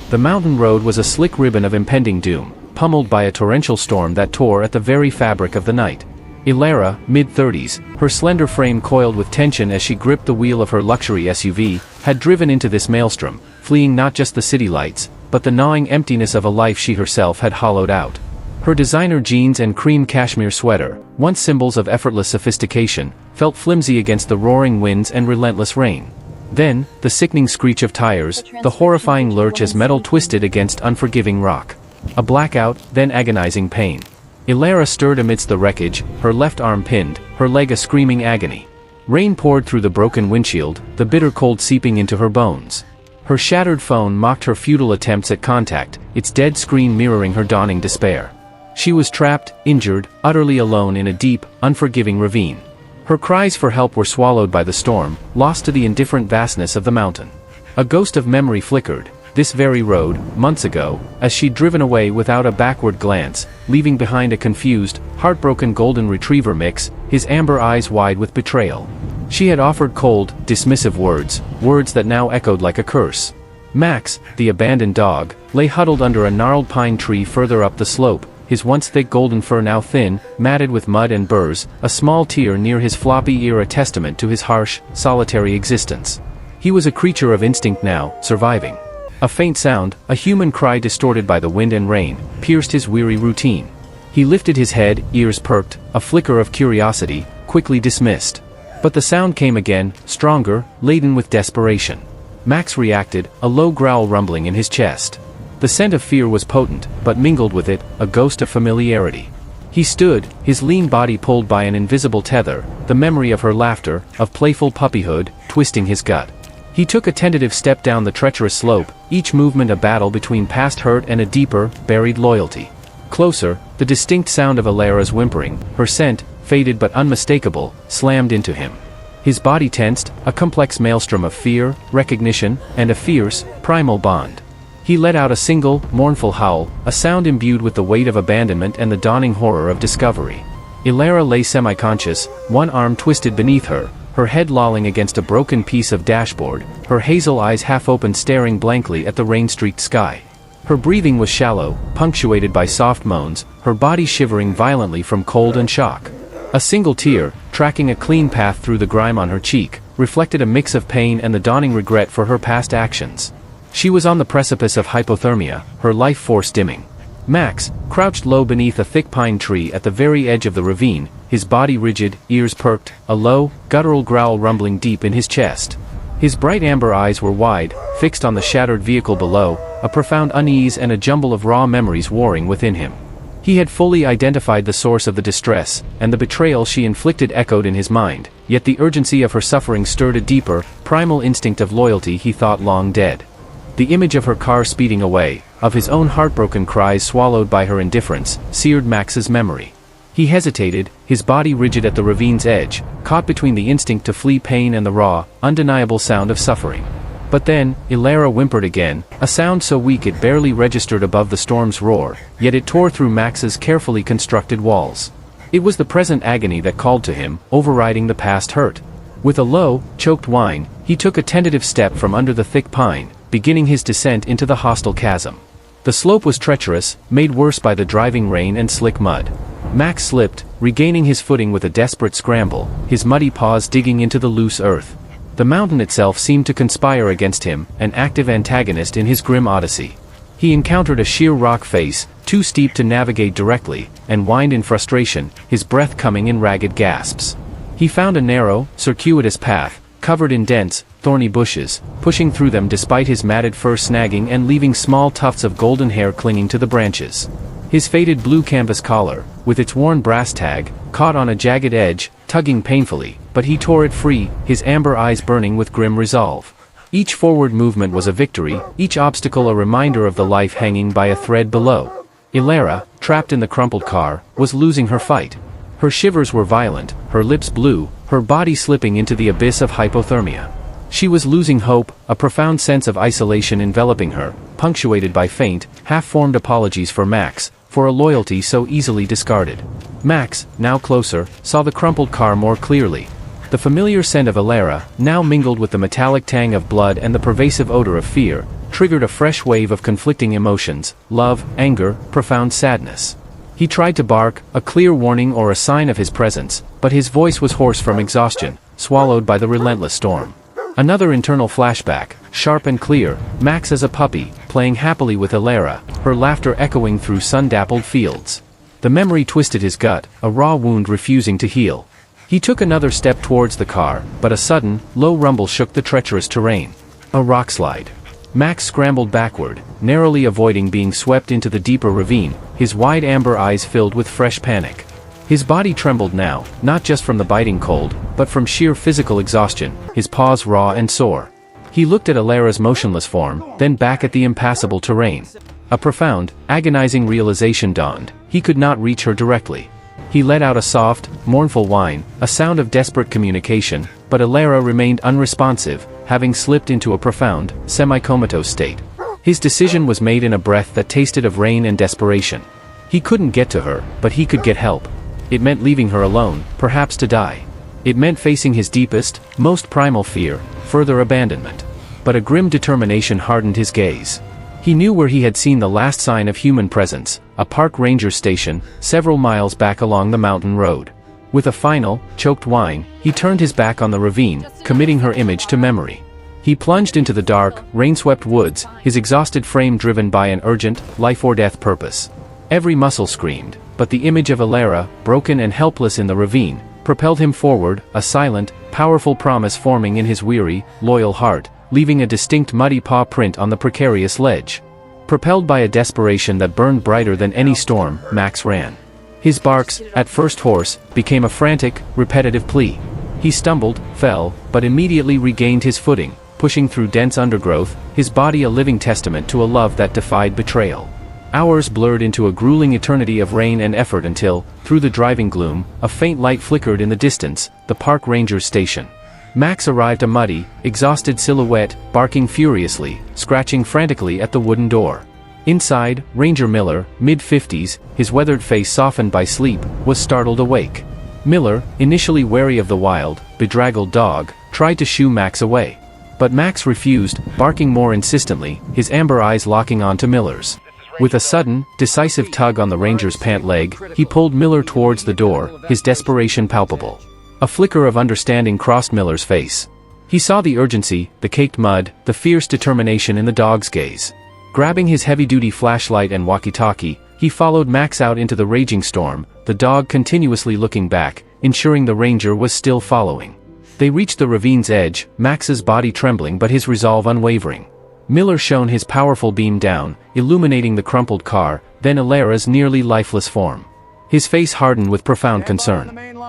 The mountain road was a slick ribbon of impending doom, pummeled by a torrential storm that tore at the very fabric of the night. Ilara, mid-30s, her slender frame coiled with tension as she gripped the wheel of her luxury SUV, had driven into this maelstrom, fleeing not just the city lights, but the gnawing emptiness of a life she herself had hollowed out. Her designer jeans and cream cashmere sweater, once symbols of effortless sophistication, felt flimsy against the roaring winds and relentless rain. Then, the sickening screech of tires, the horrifying lurch as metal twisted against unforgiving rock. A blackout, then agonizing pain. Ilara stirred amidst the wreckage, her left arm pinned, her leg a screaming agony. Rain poured through the broken windshield, the bitter cold seeping into her bones. Her shattered phone mocked her futile attempts at contact, its dead screen mirroring her dawning despair. She was trapped, injured, utterly alone in a deep, unforgiving ravine. Her cries for help were swallowed by the storm, lost to the indifferent vastness of the mountain. A ghost of memory flickered, this very road, months ago, as she'd driven away without a backward glance, leaving behind a confused, heartbroken golden retriever mix, his amber eyes wide with betrayal. She had offered cold, dismissive words, words that now echoed like a curse. Max, the abandoned dog, lay huddled under a gnarled pine tree further up the slope, his once thick golden fur now thin, matted with mud and burrs, a small tear near his floppy ear a testament to his harsh, solitary existence. He was a creature of instinct now, surviving. A faint sound, a human cry distorted by the wind and rain, pierced his weary routine. He lifted his head, ears perked, a flicker of curiosity, quickly dismissed. But the sound came again, stronger, laden with desperation. Max reacted, a low growl rumbling in his chest. The scent of fear was potent, but mingled with it, a ghost of familiarity. He stood, his lean body pulled by an invisible tether, the memory of her laughter, of playful puppyhood, twisting his gut. He took a tentative step down the treacherous slope, each movement a battle between past hurt and a deeper, buried loyalty. Closer, the distinct sound of Ilara's whimpering, her scent, faded but unmistakable, slammed into him. His body tensed, a complex maelstrom of fear, recognition, and a fierce, primal bond. He let out a single, mournful howl, a sound imbued with the weight of abandonment and the dawning horror of discovery. Ilara lay semi-conscious, one arm twisted beneath her, her head lolling against a broken piece of dashboard, her hazel eyes half-open staring blankly at the rain-streaked sky. Her breathing was shallow, punctuated by soft moans, her body shivering violently from cold and shock. A single tear, tracking a clean path through the grime on her cheek, reflected a mix of pain and the dawning regret for her past actions. She was on the precipice of hypothermia, her life force dimming. Max, crouched low beneath a thick pine tree at the very edge of the ravine, his body rigid, ears perked, a low, guttural growl rumbling deep in his chest. His bright amber eyes were wide, fixed on the shattered vehicle below, a profound unease and a jumble of raw memories warring within him. He had fully identified the source of the distress, and the betrayal she inflicted echoed in his mind, yet the urgency of her suffering stirred a deeper, primal instinct of loyalty he thought long dead. The image of her car speeding away, of his own heartbroken cries swallowed by her indifference, seared Max's memory. He hesitated, his body rigid at the ravine's edge, caught between the instinct to flee pain and the raw, undeniable sound of suffering. But then, Ilara whimpered again, a sound so weak it barely registered above the storm's roar, yet it tore through Max's carefully constructed walls. It was the present agony that called to him, overriding the past hurt. With a low, choked whine, he took a tentative step from under the thick pine, beginning his descent into the hostile chasm. The slope was treacherous, made worse by the driving rain and slick mud. Max slipped, regaining his footing with a desperate scramble, his muddy paws digging into the loose earth. The mountain itself seemed to conspire against him, an active antagonist in his grim odyssey. He encountered a sheer rock face, too steep to navigate directly, and whined in frustration, his breath coming in ragged gasps. He found a narrow, circuitous path, covered in dense, thorny bushes, pushing through them despite his matted fur snagging and leaving small tufts of golden hair clinging to the branches. His faded blue canvas collar, with its worn brass tag, caught on a jagged edge, tugging painfully, but he tore it free, his amber eyes burning with grim resolve. Each forward movement was a victory, each obstacle a reminder of the life hanging by a thread below. Ilara, trapped in the crumpled car, was losing her fight. Her shivers were violent, her lips blue, her body slipping into the abyss of hypothermia. She was losing hope, a profound sense of isolation enveloping her, punctuated by faint, half-formed apologies for Max, for a loyalty so easily discarded. Max, now closer, saw the crumpled car more clearly. The familiar scent of Ilara, now mingled with the metallic tang of blood and the pervasive odor of fear, triggered a fresh wave of conflicting emotions: love, anger, profound sadness. He tried to bark, a clear warning or a sign of his presence, but his voice was hoarse from exhaustion, swallowed by the relentless storm. Another internal flashback, sharp and clear: Max as a puppy, playing happily with Elara, her laughter echoing through sun-dappled fields. The memory twisted his gut, a raw wound refusing to heal. He took another step towards the car, but a sudden, low rumble shook the treacherous terrain. A rockslide. Max scrambled backward, narrowly avoiding being swept into the deeper ravine, his wide amber eyes filled with fresh panic. His body trembled now, not just from the biting cold, but from sheer physical exhaustion, his paws raw and sore. He looked at Elara's motionless form, then back at the impassable terrain. A profound, agonizing realization dawned: he could not reach her directly. He let out a soft, mournful whine, a sound of desperate communication, but Elara remained unresponsive, having slipped into a profound, semi-comatose state. His decision was made in a breath that tasted of rain and desperation. He couldn't get to her, but he could get help. It meant leaving her alone, perhaps to die. It meant facing his deepest, most primal fear: further abandonment. But a grim determination hardened his gaze. He knew where he had seen the last sign of human presence: a park ranger station, several miles back along the mountain road. With a final, choked whine, he turned his back on the ravine, committing her image to memory. He plunged into the dark, rain-swept woods, his exhausted frame driven by an urgent, life-or-death purpose. Every muscle screamed, but the image of Elara, broken and helpless in the ravine, propelled him forward, a silent, powerful promise forming in his weary, loyal heart, leaving a distinct muddy paw print on the precarious ledge. Propelled by a desperation that burned brighter than any storm, Max ran. His barks, at first hoarse, became a frantic, repetitive plea. He stumbled, fell, but immediately regained his footing, pushing through dense undergrowth, his body a living testament to a love that defied betrayal. Hours blurred into a grueling eternity of rain and effort until, through the driving gloom, a faint light flickered in the distance: the park ranger's station. Max arrived, a muddy, exhausted silhouette, barking furiously, scratching frantically at the wooden door. Inside, Ranger Miller, mid-50s, his weathered face softened by sleep, was startled awake. Miller, initially wary of the wild, bedraggled dog, tried to shoo Max away. But Max refused, barking more insistently, his amber eyes locking onto Miller's. With a sudden, decisive tug on the ranger's pant leg, he pulled Miller towards the door, his desperation palpable. A flicker of understanding crossed Miller's face. He saw the urgency, the caked mud, the fierce determination in the dog's gaze. Grabbing his heavy-duty flashlight and walkie-talkie, he followed Max out into the raging storm, the dog continuously looking back, ensuring the ranger was still following. They reached the ravine's edge, Max's body trembling but his resolve unwavering. Miller shone his powerful beam down, illuminating the crumpled car, then Elara's nearly lifeless form. His face hardened with profound concern.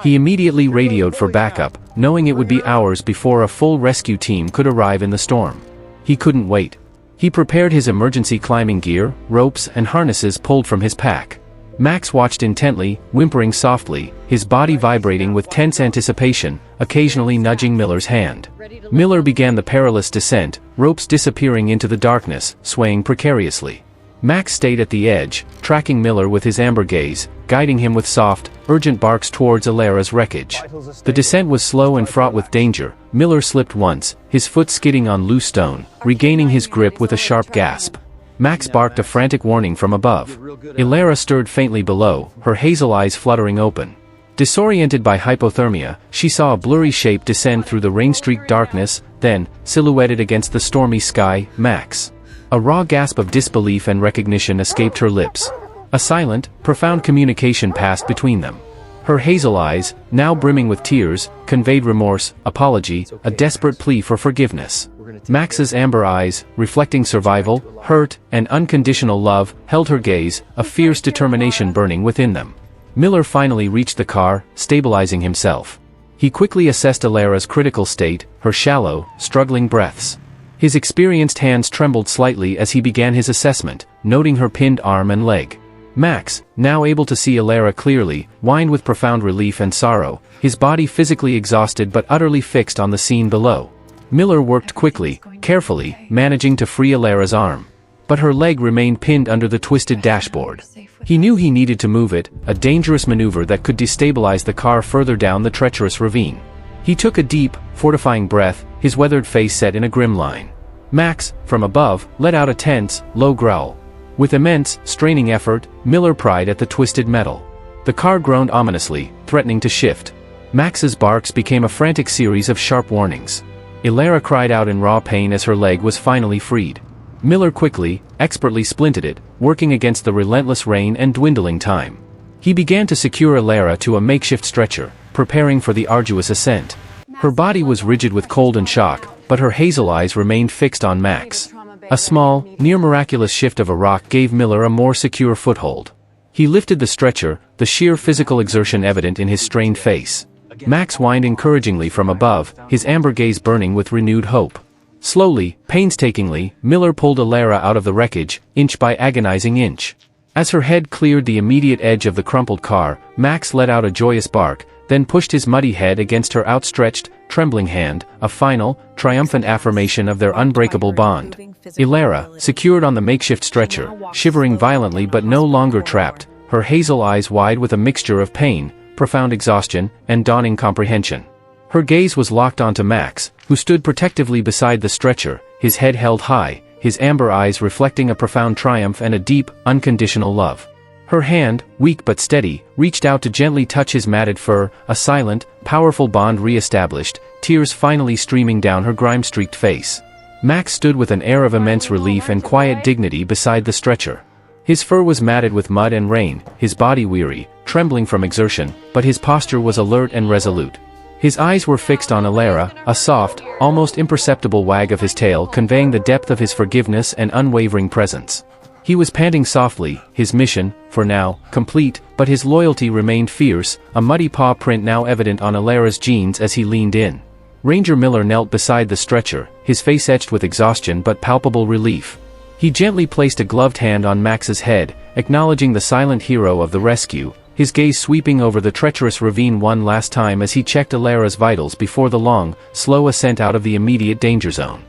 He immediately radioed for backup, knowing it would be hours before a full rescue team could arrive in the storm. He couldn't wait. He prepared his emergency climbing gear, ropes and harnesses pulled from his pack. Max watched intently, whimpering softly, his body vibrating with tense anticipation, occasionally nudging Miller's hand. Miller began the perilous descent, ropes disappearing into the darkness, swaying precariously. Max stayed at the edge, tracking Miller with his amber gaze, guiding him with soft, urgent barks towards Elara's wreckage. The descent was slow and fraught with danger. Miller slipped once, his foot skidding on loose stone, regaining his grip with a sharp gasp. Max barked a frantic warning from above. Elara stirred faintly below, her hazel eyes fluttering open. Disoriented by hypothermia, she saw a blurry shape descend through the rain-streaked darkness, then, silhouetted against the stormy sky, Max. A raw gasp of disbelief and recognition escaped her lips. A silent, profound communication passed between them. Her hazel eyes, now brimming with tears, conveyed remorse, apology, a desperate plea for forgiveness. Max's amber eyes, reflecting survival, hurt, and unconditional love, held her gaze, a fierce determination burning within them. Miller finally reached the car, stabilizing himself. He quickly assessed Elara's critical state, her shallow, struggling breaths. His experienced hands trembled slightly as he began his assessment, noting her pinned arm and leg. Max, now able to see Elara clearly, whined with profound relief and sorrow, his body physically exhausted but utterly fixed on the scene below. Miller worked quickly, carefully, managing to free Elara's arm. But her leg remained pinned under the twisted dashboard. He knew he needed to move it, a dangerous maneuver that could destabilize the car further down the treacherous ravine. He took a deep, fortifying breath, his weathered face set in a grim line. Max, from above, let out a tense, low growl. With immense, straining effort, Miller pried at the twisted metal. The car groaned ominously, threatening to shift. Max's barks became a frantic series of sharp warnings. Elara cried out in raw pain as her leg was finally freed. Miller quickly, expertly splinted it, working against the relentless rain and dwindling time. He began to secure Elara to a makeshift stretcher, preparing for the arduous ascent. Her body was rigid with cold and shock, but her hazel eyes remained fixed on Max. A small, near-miraculous shift of a rock gave Miller a more secure foothold. He lifted the stretcher, the sheer physical exertion evident in his strained face. Max whined encouragingly from above, his amber gaze burning with renewed hope. Slowly, painstakingly, Miller pulled Elara out of the wreckage, inch by agonizing inch. As her head cleared the immediate edge of the crumpled car, Max let out a joyous bark, then pushed his muddy head against her outstretched, trembling hand, a final, triumphant affirmation of their unbreakable bond. Elara, secured on the makeshift stretcher, shivering violently but no longer trapped, her hazel eyes wide with a mixture of pain, profound exhaustion, and dawning comprehension. Her gaze was locked onto Max, who stood protectively beside the stretcher, his head held high, his amber eyes reflecting a profound triumph and a deep, unconditional love. Her hand, weak but steady, reached out to gently touch his matted fur, a silent, powerful bond re-established, tears finally streaming down her grime-streaked face. Max stood with an air of immense relief and quiet dignity beside the stretcher. His fur was matted with mud and rain, his body weary, trembling from exertion, but his posture was alert and resolute. His eyes were fixed on Elara, a soft, almost imperceptible wag of his tail conveying the depth of his forgiveness and unwavering presence. He was panting softly, his mission, for now, complete, but his loyalty remained fierce, a muddy paw print now evident on Elara's jeans as he leaned in. Ranger Miller knelt beside the stretcher, his face etched with exhaustion but palpable relief. He gently placed a gloved hand on Max's head, acknowledging the silent hero of the rescue, his gaze sweeping over the treacherous ravine one last time as he checked Elara's vitals before the long, slow ascent out of the immediate danger zone.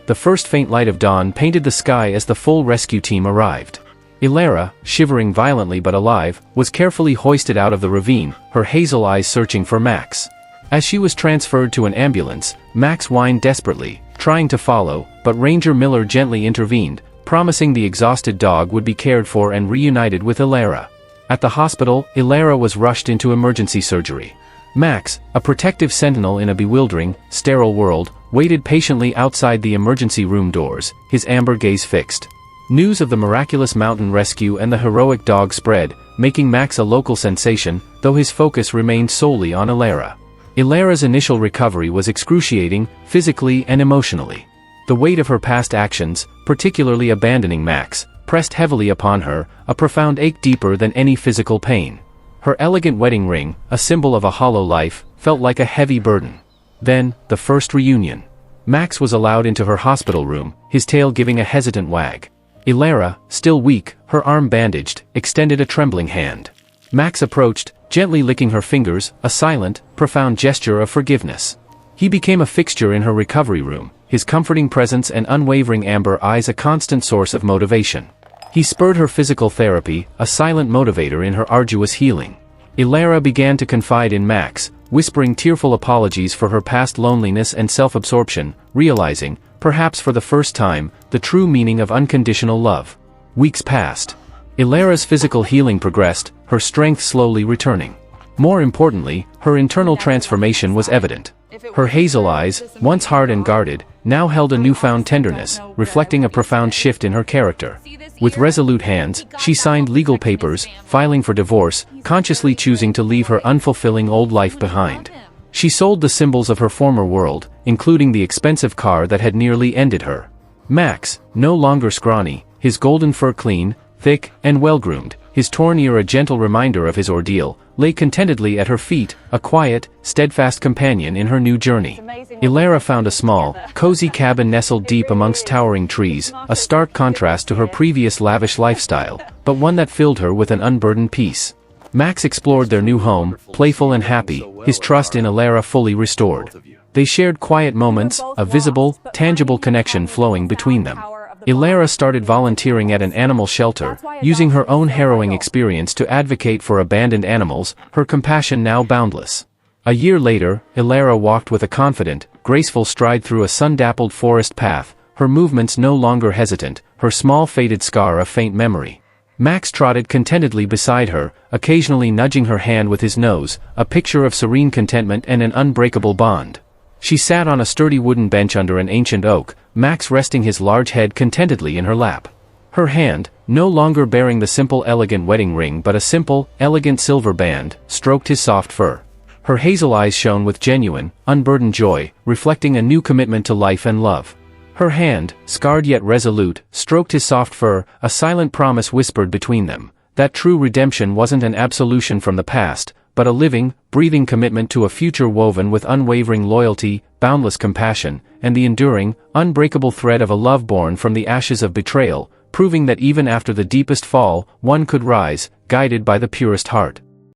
The first faint light of dawn painted the sky as the full rescue team arrived. Elara, shivering violently but alive, was carefully hoisted out of the ravine, her hazel eyes searching for Max. As she was transferred to an ambulance, Max whined desperately, trying to follow, but Ranger Miller gently intervened, promising the exhausted dog would be cared for and reunited with Elara. At the hospital, Elara was rushed into emergency surgery. Max, a protective sentinel in a bewildering, sterile world, waited patiently outside the emergency room doors, his amber gaze fixed. News of the miraculous mountain rescue and the heroic dog spread, making Max a local sensation, though his focus remained solely on Elara. Elara's initial recovery was excruciating, physically and emotionally. The weight of her past actions, particularly abandoning Max, pressed heavily upon her, a profound ache deeper than any physical pain. Her elegant wedding ring, a symbol of a hollow life, felt like a heavy burden. Then, the first reunion. Max was allowed into her hospital room, his tail giving a hesitant wag. Elara, still weak, her arm bandaged, extended a trembling hand. Max approached, gently licking her fingers, a silent, profound gesture of forgiveness. He became a fixture in her recovery room, his comforting presence and unwavering amber eyes a constant source of motivation. He spurred her physical therapy, a silent motivator in her arduous healing. Elara began to confide in Max, whispering tearful apologies for her past loneliness and self-absorption, realizing, perhaps for the first time, the true meaning of unconditional love. Weeks passed. Elara's physical healing progressed, her strength slowly returning. More importantly, her internal transformation was evident. Her hazel eyes, once hard and guarded, now held a newfound tenderness, reflecting a profound shift in her character. With resolute hands, she signed legal papers, filing for divorce, consciously choosing to leave her unfulfilling old life behind. She sold the symbols of her former world, including the expensive car that had nearly ended her. Max, no longer scrawny, his golden fur clean, thick, and well-groomed, his torn ear a gentle reminder of his ordeal, lay contentedly at her feet, a quiet, steadfast companion in her new journey. Elara found a small, cozy cabin nestled deep amongst towering trees, a stark contrast to her previous lavish lifestyle, but one that filled her with an unburdened peace. Max explored their new home, playful and happy, his trust in Elara fully restored. They shared quiet moments, a visible, tangible connection flowing between them. Elara started volunteering at an animal shelter, using her own harrowing experience to advocate for abandoned animals, her compassion now boundless. A year later, Elara walked with a confident, graceful stride through a sun-dappled forest path, her movements no longer hesitant, her small faded scar a faint memory. Max trotted contentedly beside her, occasionally nudging her hand with his nose, a picture of serene contentment and an unbreakable bond. She sat on a sturdy wooden bench under an ancient oak, Max resting his large head contentedly in her lap. Her hand, no longer bearing the simple elegant wedding ring but a simple, elegant silver band, stroked his soft fur. Her hazel eyes shone with genuine, unburdened joy, reflecting a new commitment to life and love. Her hand, scarred yet resolute, stroked his soft fur, a silent promise whispered between them, that true redemption wasn't an absolution from the past, but a living, breathing commitment to a future woven with unwavering loyalty, boundless compassion, and the enduring, unbreakable thread of a love born from the ashes of betrayal, proving that even after the deepest fall, one could rise, guided by the purest heart.